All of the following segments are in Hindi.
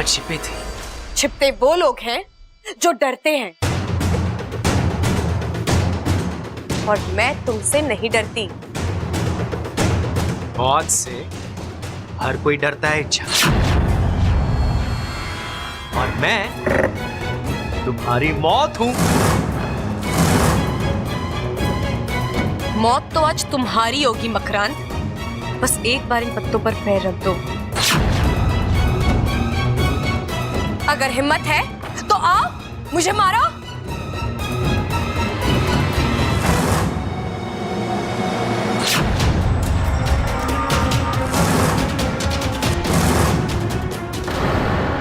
छिपी थी। छिपते वो लोग हैं जो डरते हैं, और मैं तुमसे नहीं डरती। मौत से हर कोई डरता है इच्छा, और मैं तुम्हारी मौत हूं। मौत तो आज तुम्हारी होगी मकरान। बस एक बार इन पत्तों पर पैर रख दो। अगर हिम्मत है तो आओ, मुझे मारो।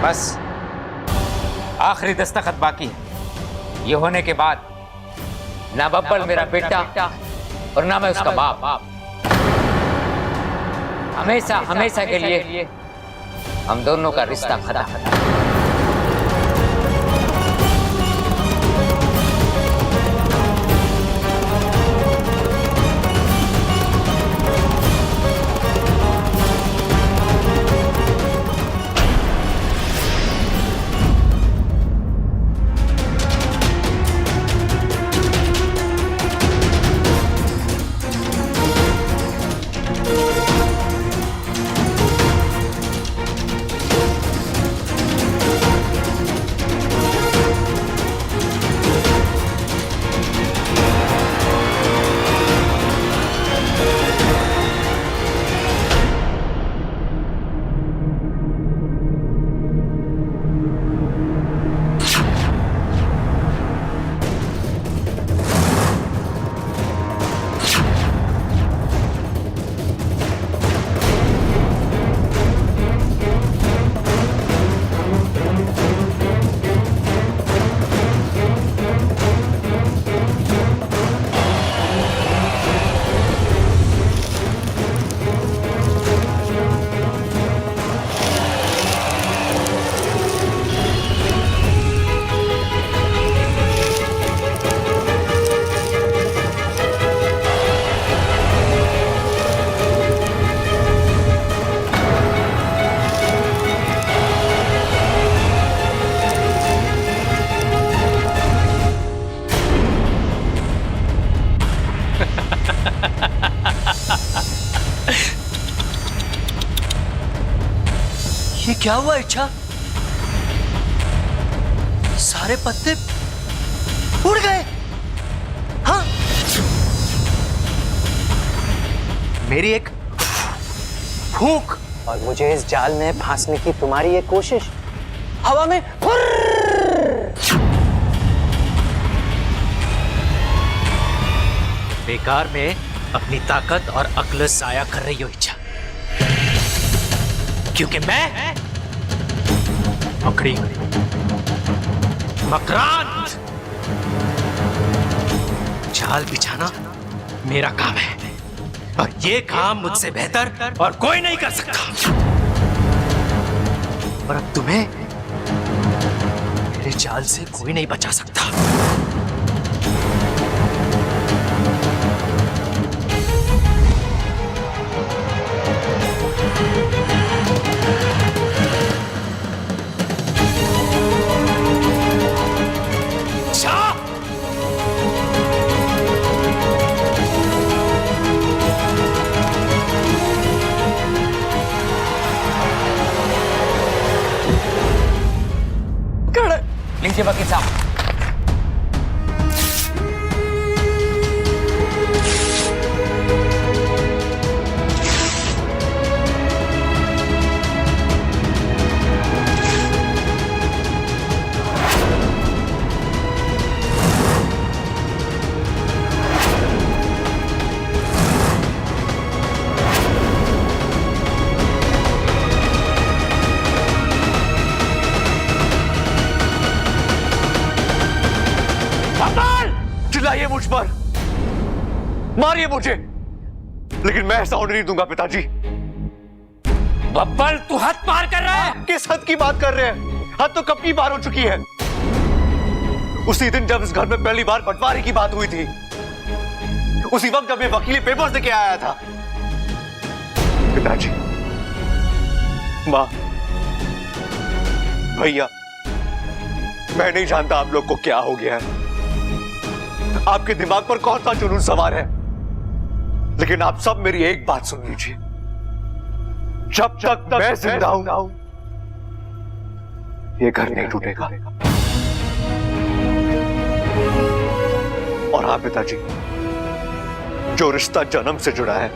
बस आखिरी दस्तखत बाकी है। ये होने के बाद ना बब्बल मेरा बेटा और ना मैं उसका बाप। हमेशा हमेशा के लिए हम दोनों का रिश्ता खत्म। ये क्या हुआ इच्छा? सारे पत्ते उड़ गए। हाँ, मेरी एक फूंक और मुझे इस जाल में फांसने की तुम्हारी ये कोशिश हवा में फुर्र। बेकार में अपनी ताकत और अक्ल जाया कर रही हो इच्छा, क्योंकि मैं पकड़ी हुई मकरान। जाल बिछाना मेरा काम है, और ये काम मुझसे बेहतर और कोई नहीं कर सकता। और अब तुम्हें मेरे जाल से कोई नहीं बचा सकता। लीजिए वकील साहब। चिल्लाइए मुझ पर, मारिए मुझे, लेकिन मैं ऐसा होने नहीं दूंगा पिताजी। बब्बल तू हद पार कर रहा है। किस हद की बात कर रहे हैं? हद तो कब की पार हो चुकी है। उसी दिन जब इस घर में पहली बार बंटवारे की बात हुई थी, उसी वक्त जब ये वकीली पेपर देके आया था। पिताजी, मां भैया, मैं नहीं जानता आप लोग को क्या हो गया है, आपके दिमाग पर कौन सा जुनून सवार है, लेकिन आप सब मेरी एक बात सुन लीजिए। जब तक मैं जिंदा हूं, ये घर नहीं टूटेगा। और हाँ पिताजी, जो रिश्ता जन्म से जुड़ा है,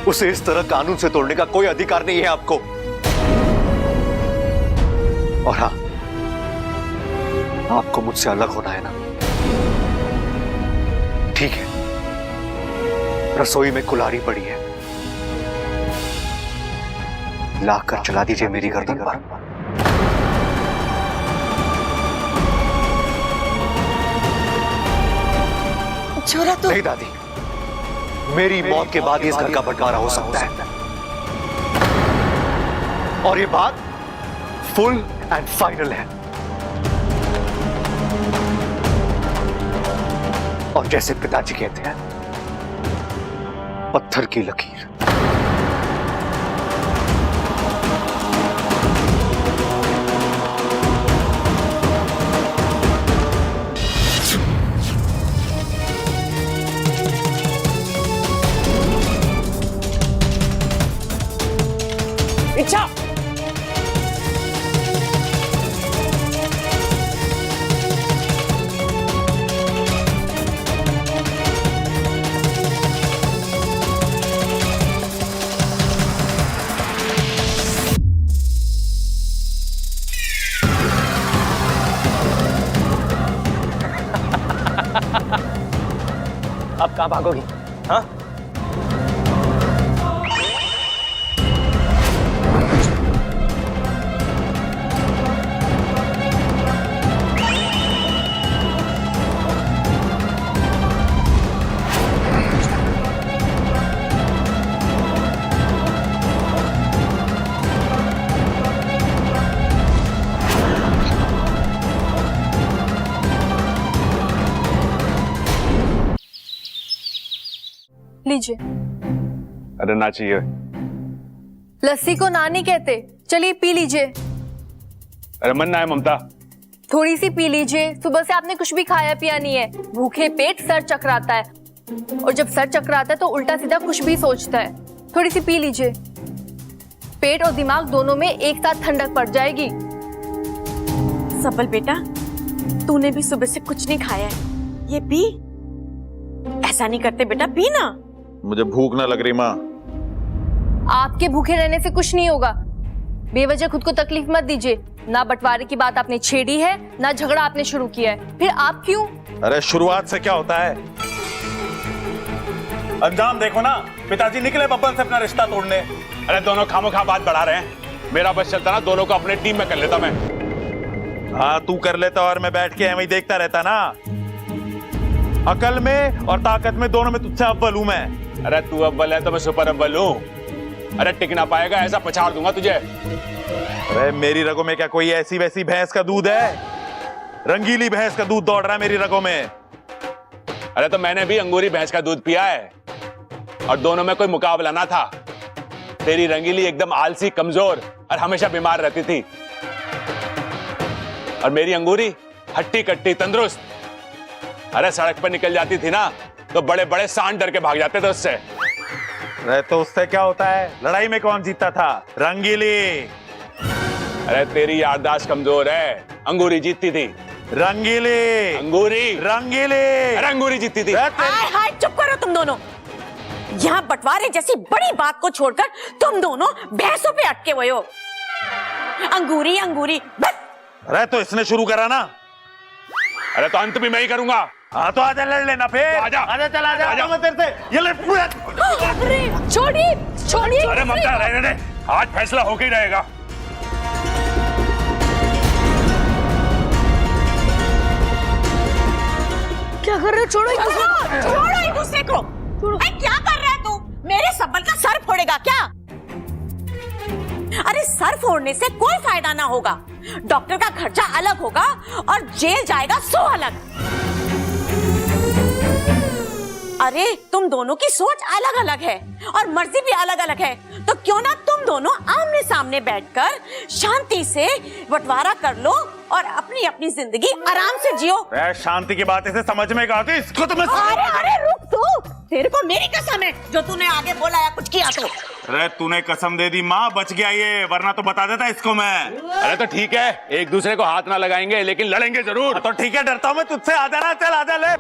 उसे इस तरह कानून से तोड़ने का कोई अधिकार नहीं है आपको। और हाँ, आपको मुझसे अलग होना है ना? ठीक है, रसोई में कुल्हाड़ी पड़ी है, लाकर चला दीजिए मेरी गर्दन पर। छोरा तो नहीं दादी, मेरी मौत के बाद इस घर का बंटवारा हो सकता है, और ये बात फुल एंड फाइनल है। और जैसे पिताजी कहते हैं, पत्थर की लकीर। इच्छा, अब कहां भागोगी? हाँ? लीजिए। अरे ना चाहिए। लस्सी को ना नहीं कहते, चलिए पी लीजिए। अरे मन ना है ममता। थोड़ी सी पी लीजिए, सुबह से आपने कुछ भी खाया पिया नहीं है। भूखे पेट सर चकराता है, और जब सर चकराता है तो उल्टा सीधा कुछ भी सोचता है। थोड़ी सी पी लीजिए, पेट और दिमाग दोनों में एक साथ ठंडक पड़ जाएगी। सबल बेटा, तूने भी सुबह से कुछ नहीं खाया है, ये पी। ऐसा नहीं करते बेटा, पी ना। मुझे भूख ना लग रही माँ। आपके भूखे रहने से कुछ नहीं होगा। बेवजह खुद को तकलीफ मत दीजिए। ना बंटवारे की बात आपने छेड़ी है, ना झगड़ा आपने शुरू किया है, फिर आप क्यों? अरे शुरुआत से क्या होता है, अंजाम देखो ना। पिताजी निकले बब्बन से अपना रिश्ता तोड़ने। अरे दोनों खामोखा बात बढ़ा रहे हैं। मेरा बस चलता ना, दोनों को अपने टीम में कर लेता मैं। हाँ तू कर लेता और मैं बैठ के ऐਵੇਂ ही देखता रहता ना। अकल में और ताकत में दोनों में तुझसे अव्वल हूं मैं। अरे तू अव्वल है तो मैं सुपर अव्वल हूं। अरे टिक ना पाएगा, ऐसा पछाड़ दूंगा तुझे। अरे मेरी रगों में क्या कोई ऐसी वैसी भैंस का दूध है? रंगीली भैंस का दूध दौड़ रहा है मेरी रगों में। अरे तो मैंने भी अंगूरी भैंस का दूध पिया है, और दोनों में कोई मुकाबला ना था। तेरी रंगीली एकदम आलसी, कमजोर और हमेशा बीमार रहती थी, और मेरी अंगूरी हट्टी कट्टी तंदुरुस्त। अरे सड़क पर निकल जाती थी ना तो बड़े बड़े सांड डर के भाग जाते थे उससे। अरे तो उससे क्या होता है? लड़ाई में कौन जीतता था? रंगीली। अरे तेरी याददाश्त कमजोर है, अंगूरी जीतती थी। रंगीली, अंगूरी, रंगीली, अरे अंगूरी जीतती थी। हाय हाय, चुप करो तुम दोनों। यहाँ बंटवारे जैसी बड़ी बात को छोड़कर तुम दोनों भैंसों पे अटके हुए हो। अंगूरी अंगूरी बस। अरे तो इसने शुरू करा ना। अरे तो अंत भी मैं ही करूंगा। हाँ तो आजा लड़ लेना फिर। आजा आजा, चल आजा, आजा मैं तेरे से। ये ले पूरा। अरे छोड़िए छोड़िए। अरे ममता रहने दे, आज फैसला होके ही रहेगा। क्या कर रहे हो? छोड़ो छोड़ो एक दूसरे को। क्या कर रहा है तू? मेरे सबल का सर फोड़ेगा क्या? अरे सर फोड़ने से कोई फायदा ना होगा। डॉक्टर का खर्चा अलग होगा और जेल जाएगा 100 अलग। अरे तुम दोनों की सोच अलग अलग है और मर्जी भी अलग अलग है, तो क्यों ना तुम दोनों आमने सामने बैठकर शांति से बंटवारा कर लो और अपनी अपनी जिंदगी आराम से जियो। शांति की बात इसे समझ में आती, इसको तो मैं अरे अरे रुक तू, तेरे को मेरी कसम है जो तूने आगे बोला या कुछ किया तो। अरे तूने कसम दे दी माँ, बच गया ये, वरना तो बता देता इसको मैं। अरे तो ठीक है, एक दूसरे को हाथ ना लगाएंगे लेकिन लड़ेंगे जरूर। तो ठीक है, डरता हूँ मैं तुझसे, आजा ना, चल आजा ले।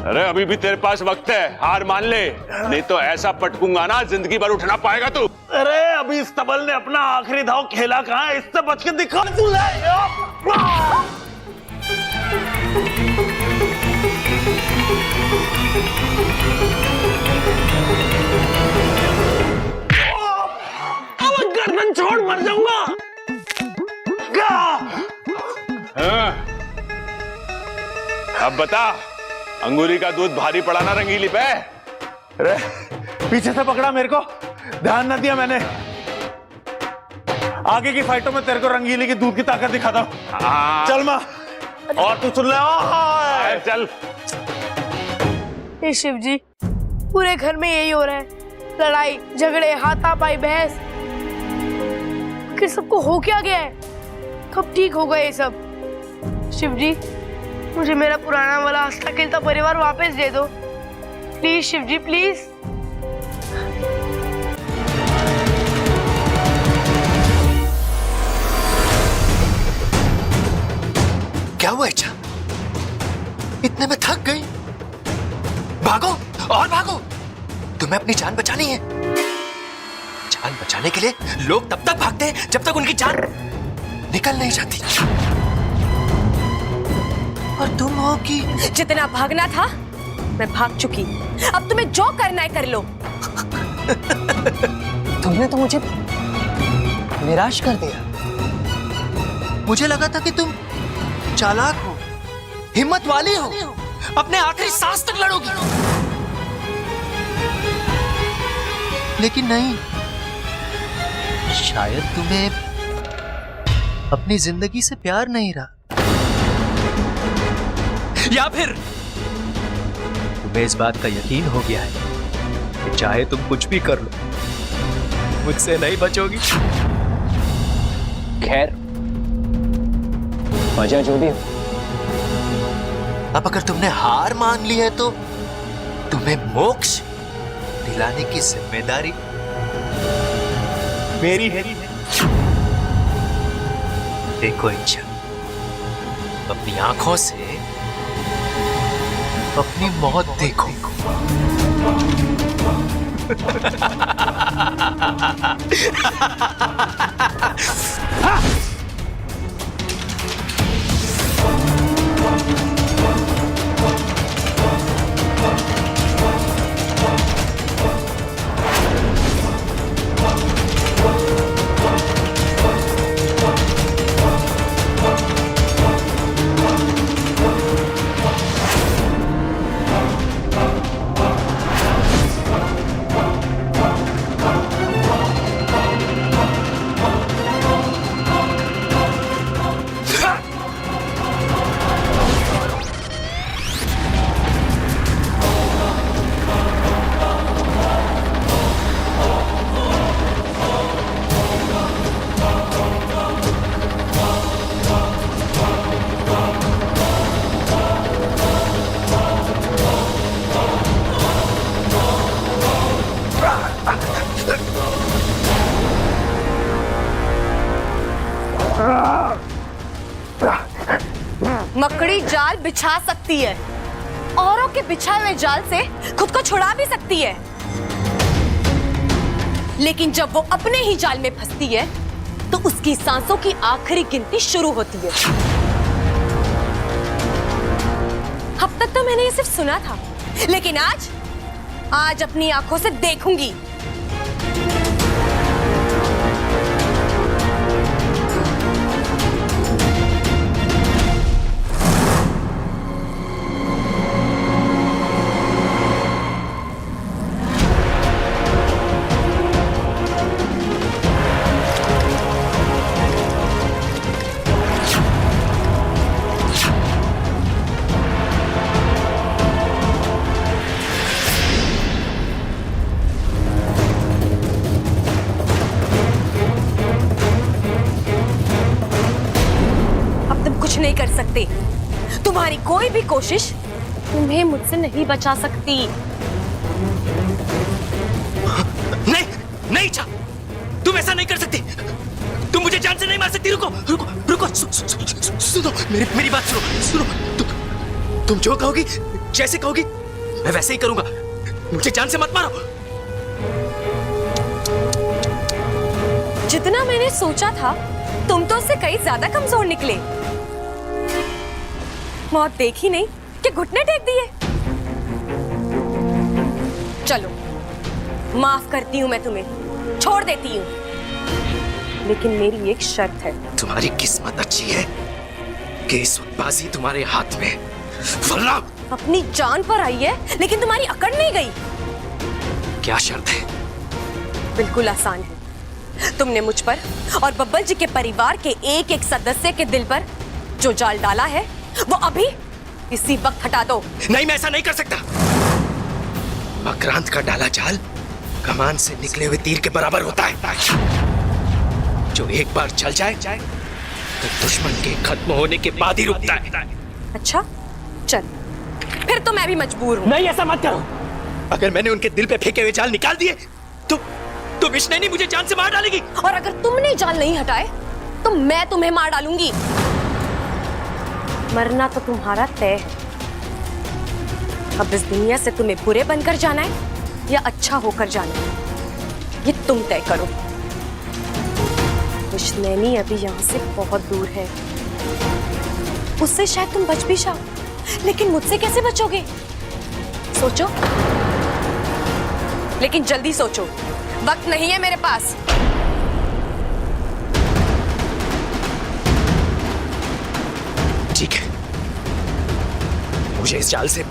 अरे अभी भी तेरे पास वक्त है, हार मान ले, नहीं तो ऐसा पटकूंगा ना जिंदगी भर उठना पाएगा तू। अरे अभी इस तबल ने अपना आखिरी दाव खेला कहाँ है, इससे बच के दिखा तू। अब गर्दन छोड़ मर जाऊंगा। अब बता, अंगूरी का दूध भारी पड़ा ना रंगीली पे? अरे पीछे से पकड़ा मेरे को, ध्यान न दिया मैंने। आगे की फाइटों में तेरे को रंगीली की दूध की ताकत दिखाता हूं। चल माँ, और तू सुन ले। चल। हे शिव जी, पूरे घर में यही हो रहा है, लड़ाई झगड़े हाथापाई बहस। आखिर सबको हो क्या गया है? कब ठीक होगा ये सब? शिव जी, मुझे मेरा पुराना वाला हंसता खेलता परिवार वापस दे दो प्लीज शिव जी, प्लीज। क्या हुआ इच्छा? इतने में थक गई? भागो और भागो, तुम्हें अपनी जान बचानी है। जान बचाने के लिए लोग तब तक भागते हैं जब तक उनकी जान निकल नहीं जाती। और तुम हो कि जितना भागना था मैं भाग चुकी, अब तुम्हें जो करना है कर लो। तुमने तो मुझे निराश कर दिया। मुझे लगा था कि तुम चालाक हो, हिम्मत वाली हो, अपने आखिरी सांस तक लड़ोगी, लेकिन नहीं। शायद तुम्हें अपनी जिंदगी से प्यार नहीं रहा, या फिर तुम्हें इस बात का यकीन हो गया है कि चाहे तुम कुछ भी कर लो, मुझसे नहीं बचोगी। खैर, वजह जो भी हो, अब अगर तुमने हार मान ली है तो तुम्हें मोक्ष दिलाने की जिम्मेदारी मेरी है। देखो इच्छा, अपनी आंखों से अपनी मौत देखो। मकड़ी जाल बिछा सकती है, औरों के बिछाए हुए जाल से खुद को छुड़ा भी सकती है, लेकिन जब वो अपने ही जाल में फंसती है तो उसकी सांसों की आखिरी गिनती शुरू होती है। अब तक तो मैंने ये सिर्फ सुना था, लेकिन आज अपनी आंखों से देखूंगी। नहीं कर सकते। तुम्हारी कोई भी कोशिश तुम्हें मुझसे नहीं बचा सकती। नहीं नहीं इच्छा, तुम ऐसा नहीं कर सकती। तुम मुझे जान से नहीं मार सकती। रुको रुको रुको, सुनो मेरी बात सुनो। तुम जो कहोगी, जैसे कहोगी, मैं वैसे ही करूंगा। मुझे जान से मत मारो। जितना मैंने सोचा था, तुम तो उससे कई ज्यादा कमजोर निकले। मौत देखी नहीं कि घुटने टेक दिए। चलो, माफ करती हूं मैं तुम्हें, छोड़ देती हूं, लेकिन मेरी एक शर्त है। तुम्हारी किस्मत अच्छी है कि इस वक्त बाजी तुम्हारे हाथ में। वरना अपनी जान पर आई है, लेकिन तुम्हारी अकड़ नहीं गई। क्या शर्त है? बिल्कुल आसान है। तुमने मुझ पर और बब्बल जी के परिवार के एक एक सदस्य के दिल पर जो जाल डाला है, वो अभी इसी वक्त हटा दो। नहीं, मैं ऐसा नहीं कर सकता। मकरांत का डाला जाल कमान से निकले हुए तीर के बराबर होता है, जो एक बार चल जाए तो दुश्मन के खत्म होने के बाद ही रुकता है। अच्छा, चल, फिर तो मैं भी मजबूर हूँ। नहीं, ऐसा मत करो। अगर मैंने उनके दिल पे फेंके हुए जाल निकाल दिए तो विष्णु मुझे जान से मार डालेगी। और अगर तुमने जाल नहीं हटाए तो मैं तुम्हें मार डालूंगी। मरना तो तुम्हारा तय है। अब इस दुनिया से तुम्हें बुरे बनकर जाना है या अच्छा होकर जाना है, ये तुम तय करो। विष्णु अभी यहाँ से बहुत दूर है। उससे शायद तुम बच भी जाओ, लेकिन मुझसे कैसे बचोगे? सोचो, लेकिन जल्दी सोचो, वक्त नहीं है मेरे पास। ठीक है, मुझे इस जाल से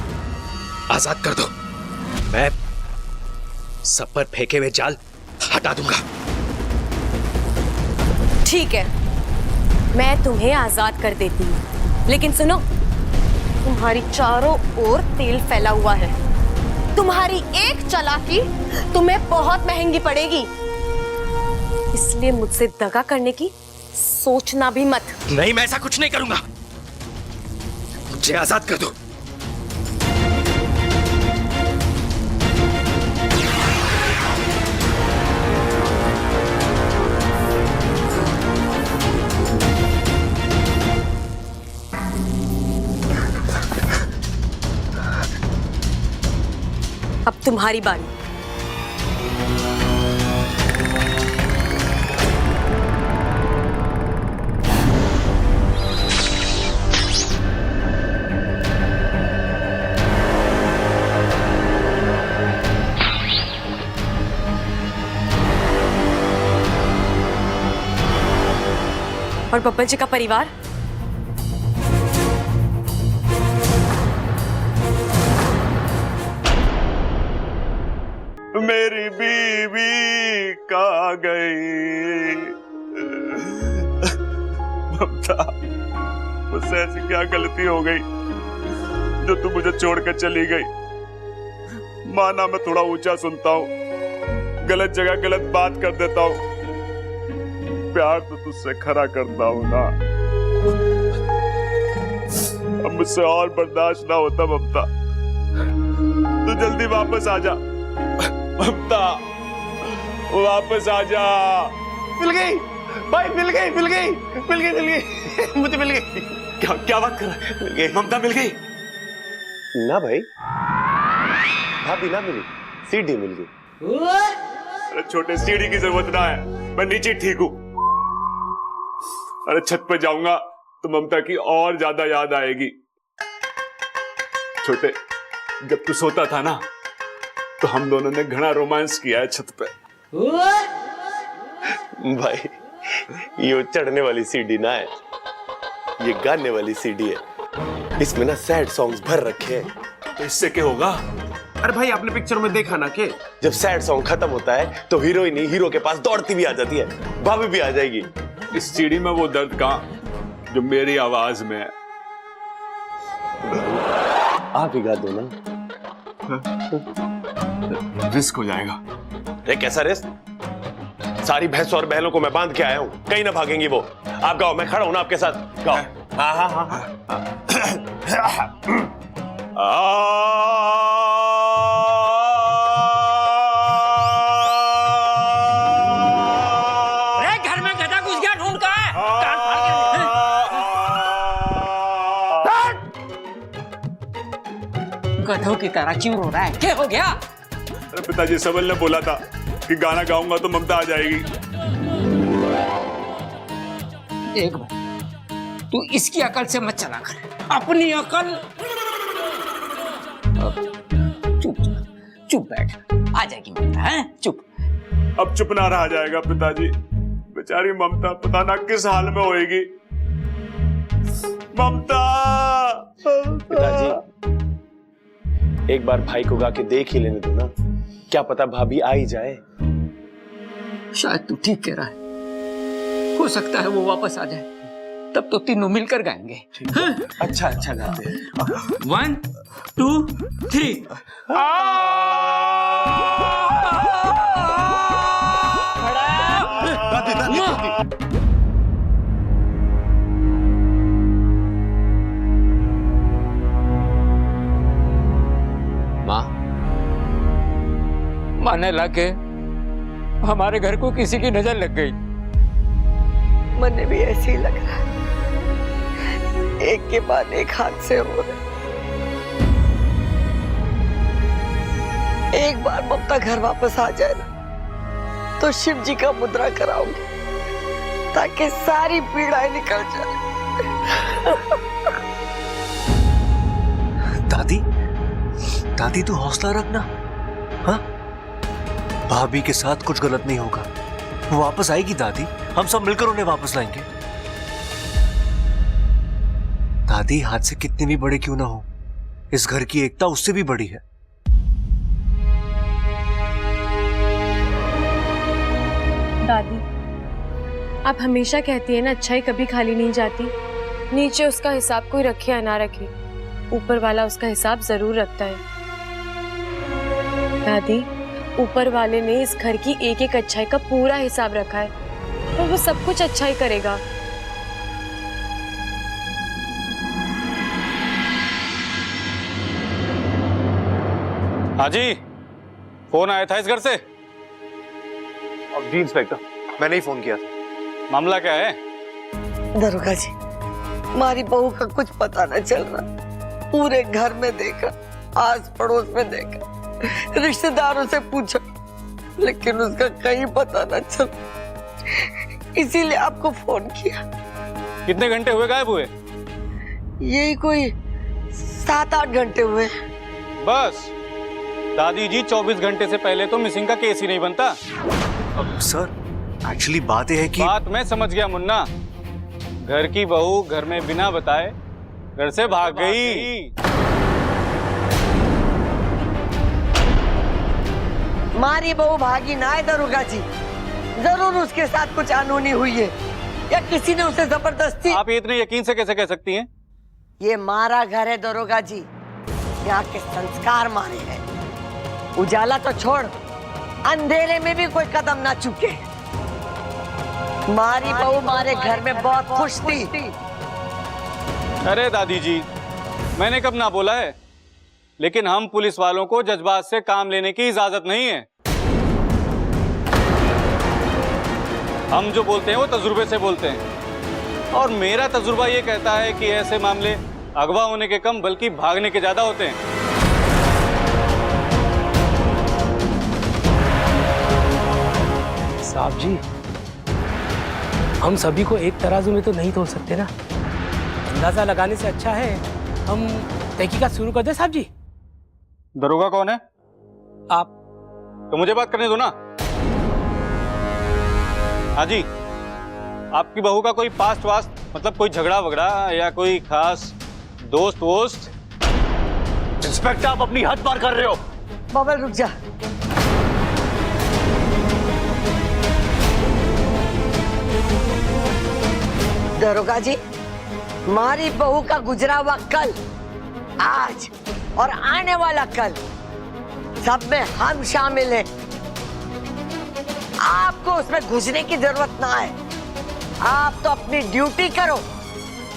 आजाद कर दो। मैं सब पर फेंके हुए जाल हटा दूंगा। ठीक है, मैं तुम्हें आजाद कर देती हूँ, लेकिन सुनो, तुम्हारी चारों ओर तेल फैला हुआ है। तुम्हारी एक चालाकी तुम्हें बहुत महंगी पड़ेगी, इसलिए मुझसे दगा करने की सोचना भी मत। नहीं, मैं ऐसा कुछ नहीं करूंगा। मुझे आजाद कर दो। अब तुम्हारी बारी। और बब्बल जी का परिवार? मेरी बीवी कहाँ गई? ममता, मुझसे ऐसी क्या गलती हो गई जो तू मुझे छोड़कर चली गई? माना मैं थोड़ा ऊंचा सुनता हूँ, गलत जगह गलत बात कर देता हूँ, प्यार तो तुझसे खरा करता हूँ ना। अब मुझसे और बर्दाश्त ना होता ममता, तू जल्दी वापस आ जा। ममता, वापस आ जा। मिल गई भाई, मिल गई मुझे मिल गई। क्या बात कर रहा है? मिल गई ममता, मिल गई? ना भाई, भाभी ना मिली, सीढ़ी मिल गई। अरे छोटे, सीढ़ी की जरूरत ना है, मैं नीचे ठीक हूँ। अरे छत पे जाऊंगा तो ममता की और ज्यादा याद आएगी। छोटे, जब तू सोता था ना, तो हम दोनों ने घना रोमांस किया है छत पे। भाई, ये चढ़ने वाली सीढ़ी ना है, ये गाने वाली सीढ़ी है। इसमें ना सैड सॉन्ग्स भर रखे हैं। तो इससे क्या होगा? अरे भाई, आपने पिक्चर में देखा ना कि जब सैड सॉन्ग खत्म होता है तो हीरोइन हीरो के पास दौड़ती भी आ जाती है, भाभी भी आ जाएगी। इस सीढ़ी में वो दर्द कहां जो मेरी आवाज में है? आप ही गा दो ना। रिस्क हो जाएगा। अरे कैसा रिस्क? सारी भैंसों और बैलों को मैं बांध के आया हूं, कहीं ना भागेंगी वो। आप गाओ, मैं खड़ा हूं ना आपके साथ। गाओ। हाँ हाँ हाँ अरे घर में गधा घुस गया, ढूंढ का है। कान फाड़ के गधों की तरह क्यों रो रहा है? क्या हो गया? अरे पिताजी, सबल ने बोला था कि गाना गाऊंगा तो ममता आ जाएगी। एक बार तू इसकी अकल से मत चला कर, अपनी अकल। चुप चुप बैठ, आ जाएगी ममता। है चुप। अब चुप ना रहा जाएगा पिताजी, बेचारी ममता पता ना किस हाल में होएगी। ममता। पिताजी, एक बार भाई को गा के देख ही लेने दो ना, क्या पता भाभी आ ही जाए। शायद तू ठीक कह रहा है, हो सकता है वो वापस आ जाए, तब तो तीनों मिलकर गाएंगे। हाँ? अच्छा अच्छा गाते हैं। 1 2 3। माँ, माने लगे हमारे घर को किसी की नजर लग गई। मने भी ऐसे ही लग रहा है, एक के बाद एक हादसे हो रहे। एक बार ममता घर वापस आ जाए ना, तो शिव जी का मुद्रा कराऊंगी ताकि सारी पीड़ाएं निकल जाए। दादी, दादी तू हौसला रखना। हाँ, भाभी के साथ कुछ गलत नहीं होगा, वो वापस आएगी दादी, हम सब मिलकर उन्हें वापस लाएंगे। दादी, हादसे कितने भी बड़े क्यों ना हो, इस घर की एकता उससे भी बड़ी है। दादी, आप हमेशा कहती है ना, अच्छाई कभी खाली नहीं जाती। नीचे उसका हिसाब कोई रखे या ना रखे, ऊपर वाला उसका हिसाब जरूर रखता है। दादी, ऊपर वाले ने इस घर की एक एक अच्छाई का पूरा हिसाब रखा है, और वो सब कुछ अच्छा ही करेगा। हाँ जी, फोन आया था इस घर से। जी इंस्पेक्टर, मैंने ही फोन किया था। मामला क्या है? दरोगा जी, हमारी बहू का कुछ पता न चल रहा। पूरे घर में देखा, आस पड़ोस में देखा, रिश्तेदारों से पूछा, लेकिन उसका कहीं पता न चल। इसीलिए आपको फोन किया। कितने घंटे हुए गायब हुए? यही कोई 7-8 घंटे हुए। बस दादी जी, 24 घंटे से पहले तो मिसिंग का केस ही नहीं बनता। अब सर, एक्चुअली बात यह है कि बात मैं समझ गया मुन्ना। घर की बहू घर में बिना बताए घर से भाग गई। मारी बहू भागी ना है दरोगा जी, जरूर उसके साथ कुछ अनहोनी हुई है, या किसी ने उसे जबरदस्ती। आप इतने यकीन से कैसे कह सकती हैं? ये मारा घर है दरोगा जी, यहाँ के संस्कार मारे हैं। उजाला तो छोड़, अंधेरे में भी कोई कदम ना चुके। मारी बहू मारे घर में बहुत खुश थी। अरे दादी जी, मैंने कब ना बोला है, लेकिन हम पुलिस वालों को जज्बात से काम लेने की इजाजत नहीं है। हम जो बोलते हैं वो तजुर्बे से बोलते हैं, और मेरा तजुर्बा ये कहता है कि ऐसे मामले अगवा होने के कम बल्कि भागने के ज्यादा होते हैं। साहब जी, हम सभी को एक तराजू में तो नहीं तोल सकते ना। अंदाजा लगाने से अच्छा है हम तहकीकात शुरू कर दें। साहब जी, दरोगा कौन है? आप। तो मुझे बात करने दो ना। हाँ जी, आपकी बहू का कोई पास्ट वास्ट, मतलब कोई झगड़ा वगड़ा या कोई खास दोस्त वोस्त? इंस्पेक्टर, आप अपनी हद पार कर रहे हो। बबल रुक जा। दरोगा जी, मारी बहू का गुजरा हुआ कल, आज और आने वाला कल, सब में हम शामिल हैं। आपको उसमें घुसने की जरूरत ना है। आप तो अपनी ड्यूटी करो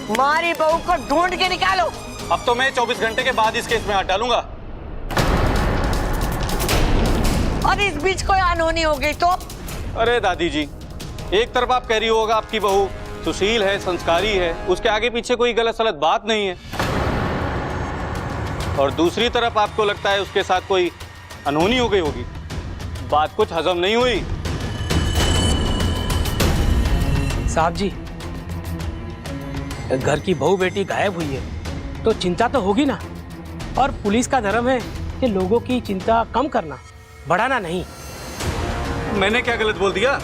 मारी बहू को ढूंढ के निकालो। अब तो मैं 24 घंटे के बाद इस केस में हाथ डालूंगा। और इस बीच कोई अनहोनी हो गई तो? अरे दादी जी, एक तरफ आप कह रही होगा आपकी बहू सुशील है, संस्कारी है, उसके आगे पीछे कोई गलत सलत बात नहीं है, और दूसरी तरफ आपको लगता है उसके साथ कोई अनहोनी हो गई होगी। बात कुछ हजम नहीं हुई। साहब जी, घर की बहू बेटी गायब हुई है तो चिंता तो होगी ना, और पुलिस का धर्म है कि लोगों की चिंता कम करना, बढ़ाना नहीं। मैंने क्या गलत बोल दिया?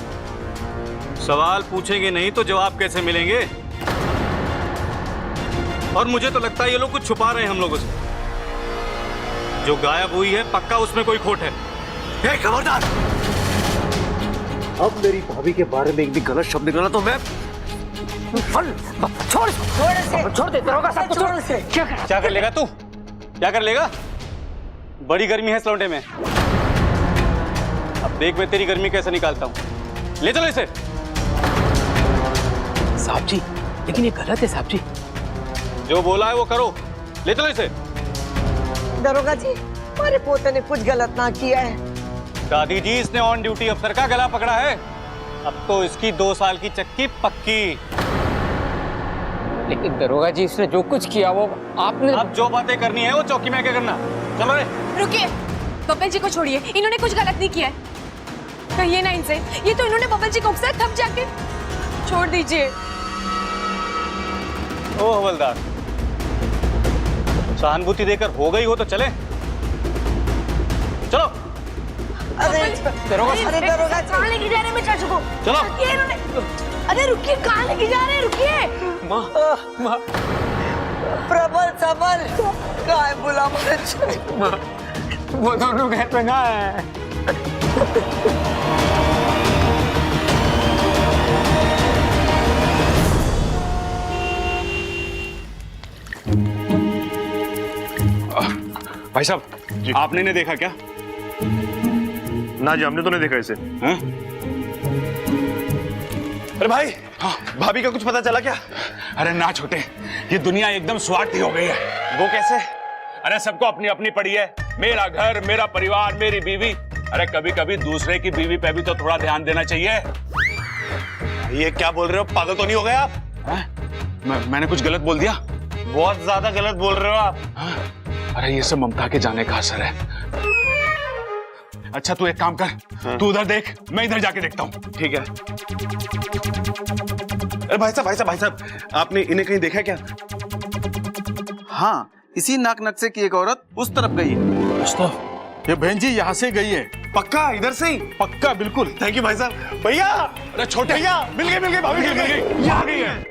सवाल पूछेंगे नहीं तो जवाब कैसे मिलेंगे? और मुझे तो लगता है ये लोग कुछ छुपा रहे हैं हम लोगों से। जो गायब हुई है पक्का उसमें कोई खोट है। खबरदार! अब मेरी भाभी के बारे में एक भी गलत शब्द निकला तो मैं छोड़ दे दरोगा साहब, छोड़ से। क्या कर लेगा तू? क्या कर लेगा? बड़ी गर्मी है इस लौंडे में। अब देख मैं तेरी गर्मी कैसे निकालता हूँ। ले चलो इसे। साहब जी, लेकिन ये गलत है साहब जी। जो बोला है वो करो। ले चलो इसे। दरोगा जी, हमारे पोते ने कुछ गलत ना किया है। दादी जी, इसने ऑन ड्यूटी अफसर का गला पकड़ा है। अब तो इसकी 2 साल की चक्की पक्की। लेकिन दरोगा जी, इसने जो कुछ किया वो आपने। अब जो बातें करनी है वो चौकी में आके करना। चलो रे। रुकिए, बब्बल जी को छोड़िए, इन्होंने कुछ गलत नहीं किया है। कहिए ना इनसे, ये तो इन्होंने बब्बल जी को उकसाया तब जाके। छोड़ दीजिए। ओ हवलदार, सहानुभूति देकर हो गई हो तो चले। चलो। अरे दरोगा कहाँ लेके जा रहे हैं मैं चाचू को? चलो। अरे रुकिए, कहाँ लेके जा रहे हैं? रुकिए। प्रबल सबल काय बुला मुझे। वो दोनों घर पे ना है। भाई साहब, आपने नहीं देखा क्या? ना जी, हमने तो नहीं देखा इसे। हाँ? अरे भाई, भाभी का कुछ पता चला क्या? अरे ना छोटे, ये दुनिया एकदम स्वार्थी हो गई है। वो कैसे? अरे सबको अपनी अपनी पड़ी है। मेरा घर, मेरा परिवार, मेरी बीवी। अरे कभी कभी दूसरे की बीवी पे भी तो थोड़ा ध्यान देना चाहिए। ये क्या बोल रहे हो? पागल तो नहीं हो गए आप? मैंने कुछ गलत बोल दिया? बहुत ज्यादा गलत बोल रहे हो आप। अरे ये सब ममता के जाने का असर है। अच्छा तू एक काम कर, तू उधर देख, मैं इधर जाके देखता हूँ। ठीक है। अरे भाई साहब, आपने इन्हें कहीं देखा क्या? हाँ, इसी नाक नक्शे की एक औरत उस तरफ गई है। ये बहन जी यहाँ से गई है। पक्का इधर से ही? पक्का, बिल्कुल। थैंक यू भाई साहब। भैया, अरे छोटे भैया, मिल गए भाभी मिल गई। यहाँ गई है।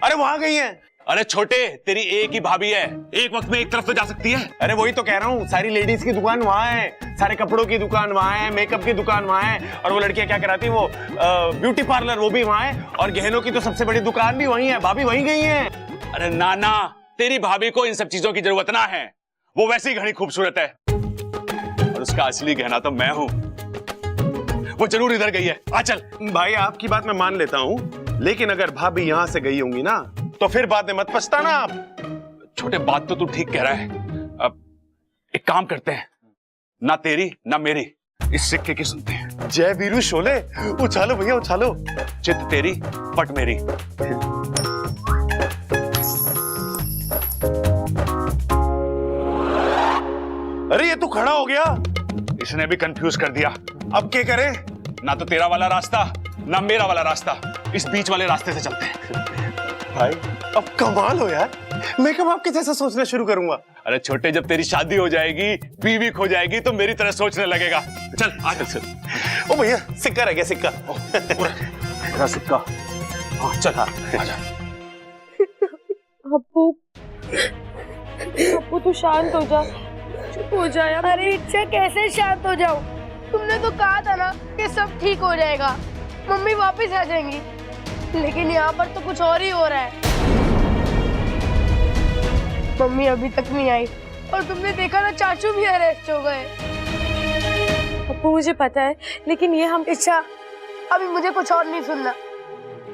अरे वहां गई है। अरे छोटे, तेरी एक ही भाभी है, एक वक्त में एक तरफ तो जा सकती है। अरे वही तो कह रहा हूँ, सारी लेडीज की दुकान वहाँ है, सारे कपड़ों की दुकान वहाँ है, मेकअप की दुकान वहाँ है, और वो लड़कियां क्या कराती है, वो ब्यूटी पार्लर वो भी वहाँ है, और गहनों की तो सबसे बड़ी दुकान भी वहीं है। भाभी वहीं गई है। अरे नाना, तेरी भाभी को इन सब चीजों की जरूरत ना है। वो वैसे ही घनी खूबसूरत है, और उसका असली गहना तो मैं हूँ। वो जरूर इधर गई है। आ चल। भाई आपकी बात मैं मान लेता हूँ, लेकिन अगर भाभी यहाँ से गई होंगी ना, तो फिर बाद में मत पछताना आप। छोटे, बात तो तू ठीक कह रहा है। अब एक काम करते हैं, ना तेरी ना मेरी, इस सिक्के की सुनते हैं। जय वीरू शोले, उछालो भैया उछालो। चित तेरी पट मेरी। अरे ये तो खड़ा हो गया। इसने भी कंफ्यूज कर दिया। अब क्या करें? ना तो तेरा वाला रास्ता ना मेरा वाला रास्ता, इस बीच वाले रास्ते से चलते हैं। भाई अब कमाल हो यार, मैं कब आपके जैसा सोचना शुरू करूंगा? अरे छोटे, जब तेरी शादी हो जाएगी, बीवी खो जाएगी, तो मेरी तरह सोचने लगेगा। चल आ चल। ओ भैया, सिक्का रह गया, सिक्का। पूरा सिक्का। हाँ चल, आजा। अप्पू तो शांत हो जा, चुप हो जा यार। अरे इच्छा, कैसे शांत हो जाऊं? तुमने तो कहा था ना कि सब ठीक हो जाएगा, मम्मी वापस आ जाएंगी, लेकिन यहाँ पर तो कुछ और ही हो रहा है। मम्मी अभी तक नहीं आई, और तुमने देखा ना चाचू भी अरेस्ट हो गए। अप्पू मुझे पता है, लेकिन ये हम। इच्छा, अभी मुझे कुछ और नहीं सुनना।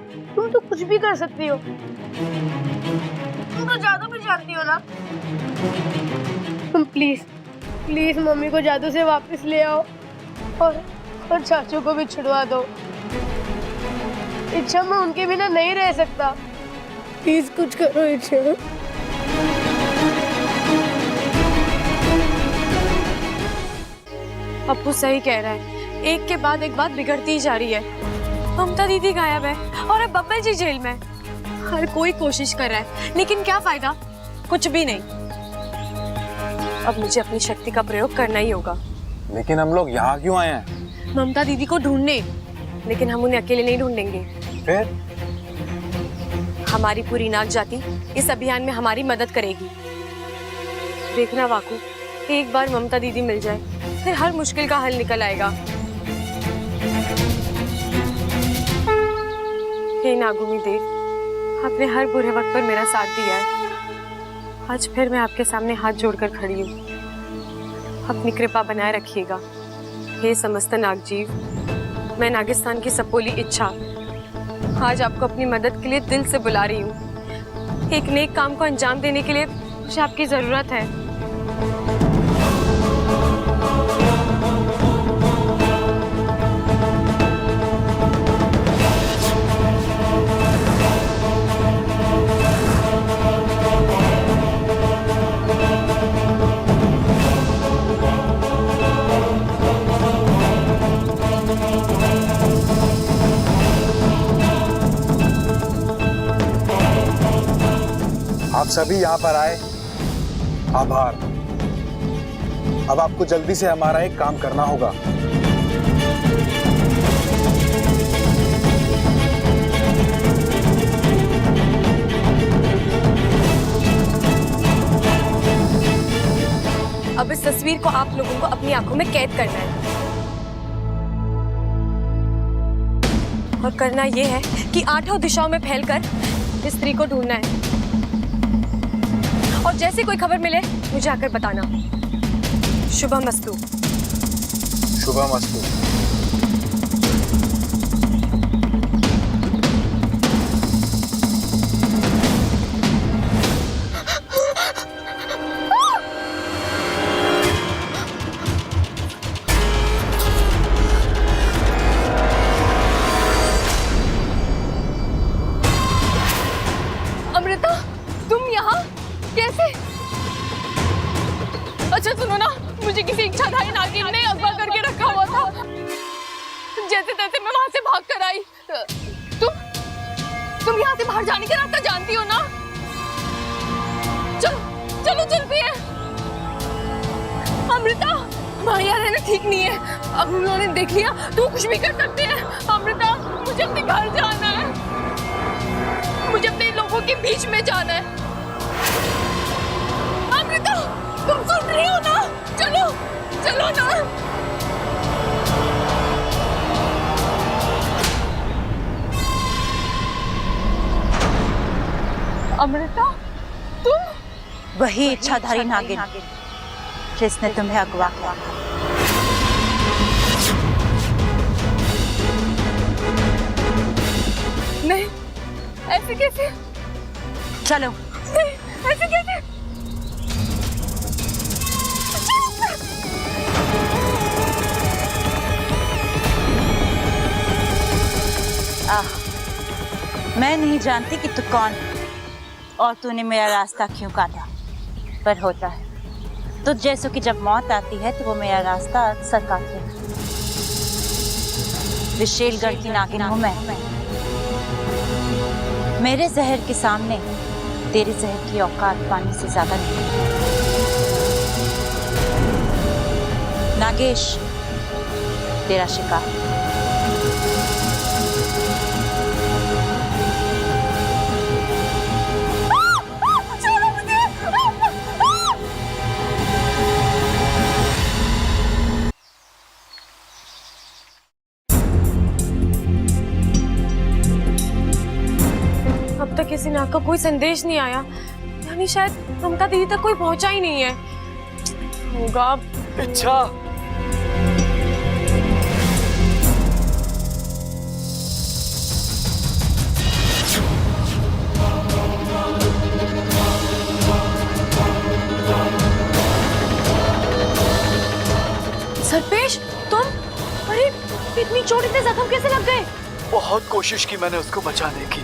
तुम तो कुछ भी कर सकती हो। तुम तो जादू भी जानती हो ना। तुम प्लीज प्लीज मम्मी को जादू से वापस ले आओ और चाचू को भी छुड़वा दो। इच्छा मैं उनके बिना नहीं रह सकता। प्लीज कुछ करो इच्छा। पप्पू सही कह रहा है, एक के बाद एक बात बिगड़ती ही जा रही है। ममता दीदी गायब है और अब बब्बल जी जेल में। हर कोई कोशिश कर रहा है लेकिन क्या फायदा, कुछ भी नहीं। अब मुझे अपनी शक्ति का प्रयोग करना ही होगा। लेकिन हम लोग यहाँ क्यों आए हैं? ममता दीदी को ढूंढने, लेकिन हम उन्हें अकेले नहीं ढूंढेंगे। फिर? हमारी पूरी नाग जाति इस अभियान में हमारी मदद करेगी। देखना वाकू, एक बार ममता दीदी मिल जाए फिर हर मुश्किल का हल निकल आएगा। हे नागुमी देव, आपने हर बुरे वक्त पर मेरा साथ दिया है। आज फिर मैं आपके सामने हाथ जोड़कर खड़ी हूँ। अपनी कृपा बनाए रखिएगा। हे समस्त नागजीव, मैं नागिस्तान की सपोली इच्छा आज आपको अपनी मदद के लिए दिल से बुला रही हूँ। एक नेक काम को अंजाम देने के लिए मुझे आपकी जरूरत है। आप सभी यहाँ पर आए, आभार। अब आपको जल्दी से हमारा एक काम करना होगा। अब इस तस्वीर को आप लोगों को अपनी आंखों में कैद करना है और करना यह है कि 8 दिशाओं में फैलकर इस स्त्री को ढूंढना है और जैसे कोई खबर मिले मुझे आकर बताना। शुभमस्तु। शुभमस्तु। अमृता, तुम यहाँ कैसे? अच्छा सुनो ना, मुझे किसी इच्छाधारी नागिन ने अगवा करके रखा हुआ था। जैसे तैसे मैं वहां से भाग कर आई। तुम यहाँ से बाहर जाने का रास्ता जानती हो ना? चलो चलो चलते हैं। अमृता, वहाँ यहाँ रहना ठीक नहीं है। अब उन्होंने देख लिया तो कुछ भी कर सकते हैं। अमृता, मुझे अपने घर जाना है। मुझे अपने लोगों के बीच में जाना है। अमृता, तुम सुन रही हो ना? चलो चलो ना। अमृता, तुम? वही इच्छाधारी नागिन जिसने तुम्हें अगवा किया। नहीं, ऐसे कैसे? चलो। नहीं, ऐसे कैसे? मैं नहीं जानती कि तू कौन और तूने मेरा रास्ता क्यों काटा, पर होता है तो जैसों की जब मौत आती है तो वो मेरा रास्ता अक्सर काटते हैं। विशेलगढ़ की नागिन हूं मैं। मेरे जहर के सामने तेरे जहर की औकात पानी से ज्यादा नहीं। नागेश, तेरा शिकार। अब तक किसी नाग का कोई संदेश नहीं आया, यानी शायद ममता दीदी तक कोई पहुंचा ही नहीं है। होगा इच्छा। बहुत कोशिश की मैंने उसको बचाने की,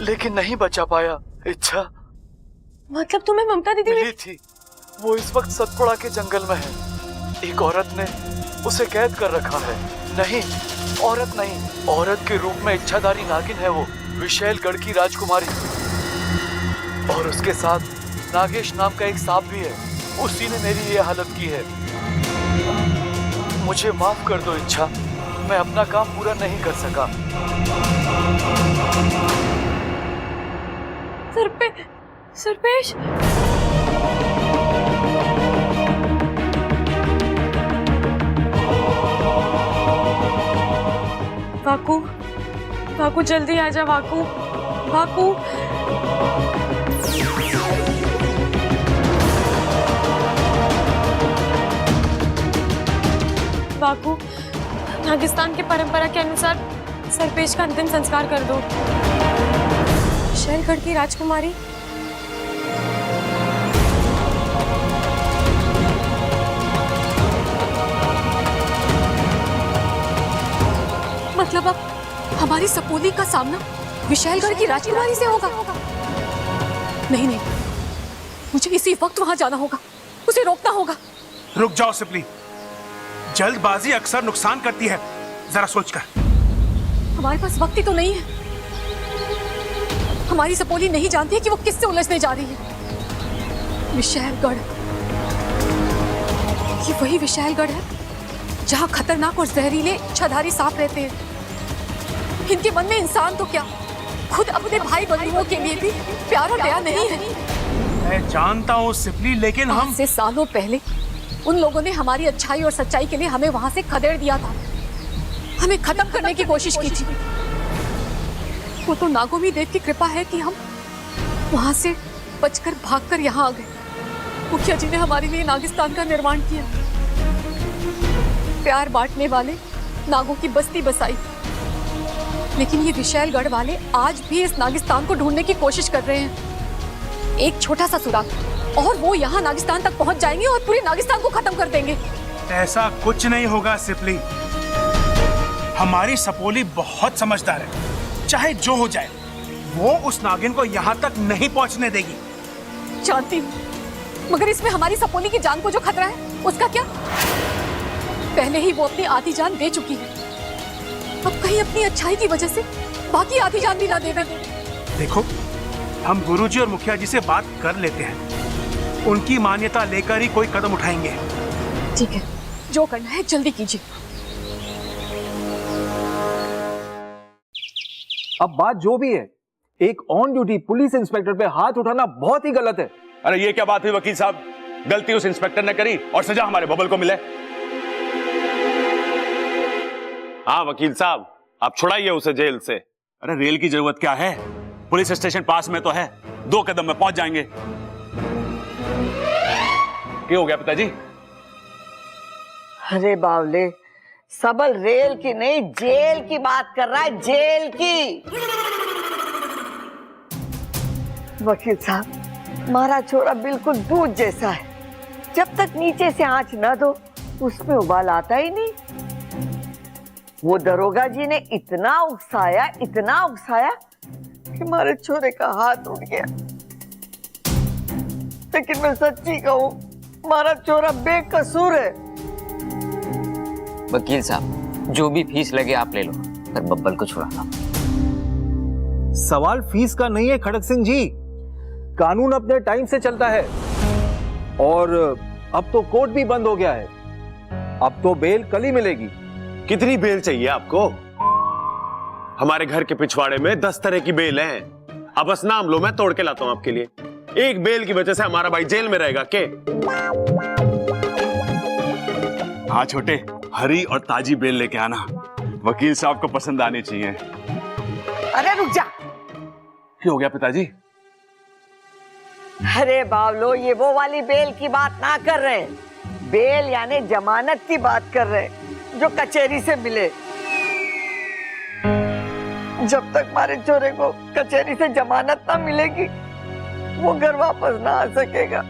लेकिन नहीं बचा पाया। इच्छा मतलब तुम्हें ममता दीदी मिली थी, वो इस वक्त सतपुड़ा के जंगल में है। एक औरत ने उसे कैद कर रखा है। नहीं, औरत नहीं, औरत के रूप में इच्छाधारी नागिन है वो, विशैलगढ़ की राजकुमारी। और उसके साथ नागेश नाम का एक सांप भी है। उसी ने मेरी ये हालत की है। मुझे माफ कर दो इच्छा, मैं अपना काम पूरा नहीं कर सका। सरपेश वाकू जल्दी आ जा वाकू। वाकू, नागिस्तान की परंपरा के अनुसार सरपेश का अंतिम संस्कार कर दो। शैलगढ़ की राजकुमारी मतलब अब हमारी सपोली का सामना विशैलगढ़ की राजकुमारी से होगा? नहीं, मुझे इसी वक्त वहां जाना होगा, उसे रोकना होगा। रुक जाओ सिपली, जल्दबाजी अक्सर नुकसान करती है, जरा सोचकर। हमारे पास वक्त ही तो नहीं है। हमारी सपोली नहीं जानती है कि वो किससे उलझने जा रही है। विशैलगढ़, ये वही विशैलगढ़ है जहां खतरनाक और जहरीले इच्छाधारी सांप रहते हैं। इनके मन में इंसान तो क्या, खुद अपने भाई बंधुओं के लिए भी प्यार और दया नहीं है। मैं जानता हूँ सिपली, लेकिन हम से सालों पहले उन लोगों ने हमारी अच्छाई और सच्चाई के लिए हमें वहां से खदेड़ दिया था, हमें खत्म करने की कोशिश की थी। वो तो नागोमी देव की कृपा है कि हम वहां से बचकर भागकर यहाँ आ गए। मुखिया जी ने हमारे लिए नागिस्तान का निर्माण किया, प्यार बांटने वाले नागों की बस्ती बसाई। लेकिन ये विशैलगढ़ वाले आज भी इस नागिस्तान को ढूंढने की कोशिश कर रहे हैं। एक छोटा सा सुराग और वो यहाँ नागिस्तान तक पहुंच जाएंगे और पूरे नागिस्तान को खत्म कर देंगे। ऐसा कुछ नहीं होगा सिपली, हमारी सपोली बहुत समझदार है। चाहे जो हो जाए, वो उस नागिन को यहाँ तक नहीं पहुँचने देगी। जानती हूँ, मगर इसमें हमारी सपोली की जान को जो खतरा है, उसका क्या? पहले ही वो अपनी आधी जान दे चुकी है, अब कहीं अपनी अच्छाई की वजह से बाकी आधी जान भी ना दे दे। देखो, हम गुरुजी और मुखिया जी से बात कर लेते हैं, उनकी मान्यता लेकर ही कोई कदम उठाएंगे। ठीक है, जो करना है जल्दी कीजिए। अब बात जो भी है, एक ऑन ड्यूटी पुलिस इंस्पेक्टर पे हाथ उठाना बहुत ही गलत है। अरे ये क्या बात हुई वकील साहब, गलती उस इंस्पेक्टर ने करी और सजा हमारे बबल को मिले। हाँ वकील साहब, आप छुड़ाइए उसे जेल से। अरे रेल की जरूरत क्या है, पुलिस स्टेशन पास में तो है, 2 कदम में पहुंच जाएंगे। क्या हो गया पिताजी? अरे बावले, सबल रेल की नहीं जेल की बात कर रहा है, जेल की। वकील साहब, हमारा छोरा बिल्कुल दूध जैसा है, जब तक नीचे से आंच न दो उसमें उबाल आता ही नहीं। वो दरोगा जी ने इतना उकसाया कि हमारे छोरे का हाथ उठ गया। लेकिन मैं सच्ची कहूं, हमारा छोरा बेकसूर है। वकील साहब, जो भी फीस लगे आप ले लो, पर बब्बल को छुड़ा लो। सवाल फीस का नहीं है खड़क सिंह जी, कानून अपने टाइम से चलता है और अब तो कोर्ट भी बंद हो गया है। अब तो बेल कल ही मिलेगी। कितनी बेल चाहिए आपको? हमारे घर के पिछवाड़े में 10 तरह की बेल हैं। अब बस नाम लो, मैं तोड़ के लाता हूं आपके लिए। एक बेल की वजह से हमारा भाई जेल में रहेगा के? हाँ छोटे, हरी और ताजी बेल लेके आना, वकील साहब को पसंद आनी चाहिए। अरे रुक जा। क्या हो गया पिताजी? अरे बावलो, ये वो वाली बेल की बात ना कर रहे, बेल यानी जमानत की बात कर रहे, जो कचहरी से मिले। जब तक हमारे छोरे को कचहरी से जमानत ना मिलेगी, वो घर वापस ना आ सकेगा।